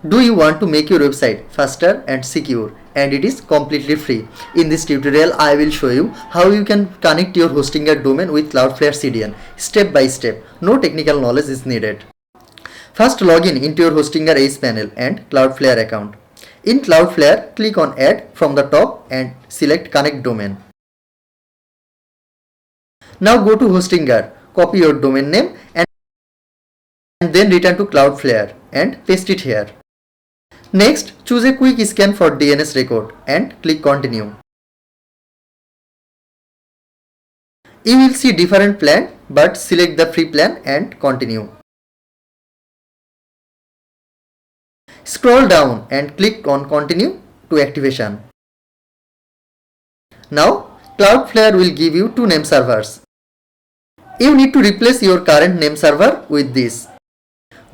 Do you want to make your website faster and secure, and it is completely free? In this tutorial I will show you how you can connect your Hostinger domain with Cloudflare CDN step by step. No technical knowledge is needed. First, log in into your Hostinger Ace panel and Cloudflare account. In Cloudflare, click on Add from the top and select Connect Domain. Now go to Hostinger, copy your domain name and then return to Cloudflare and paste it here. Next, choose a quick scan for DNS record and click Continue. You will see different plan, but select the free plan and continue. Scroll down and click on Continue to activation. Now, Cloudflare will give you two name servers. You need to replace your current name server with this.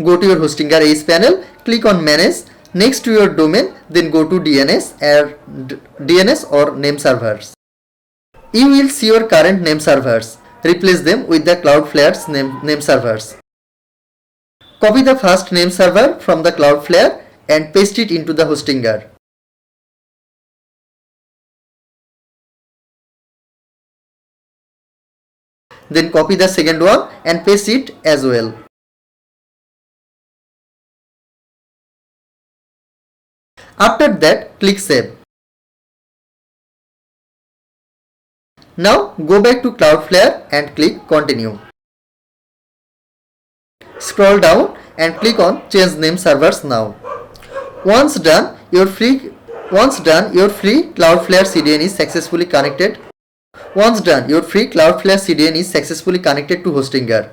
Go to your Hostinger Ace panel, click on Manage. Next to your domain, then go to DNS or name servers. You will see your current name servers. Replace them with the Cloudflare's name servers. Copy the first name server from the Cloudflare and paste it into the Hostinger. Then copy the second one and paste it as well. After that, click Save. Now go back to Cloudflare and click Continue. Scroll down and click on Change Name Servers now. Once done, your free Cloudflare CDN is successfully connected. Once done, your free Cloudflare CDN is successfully connected to Hostinger.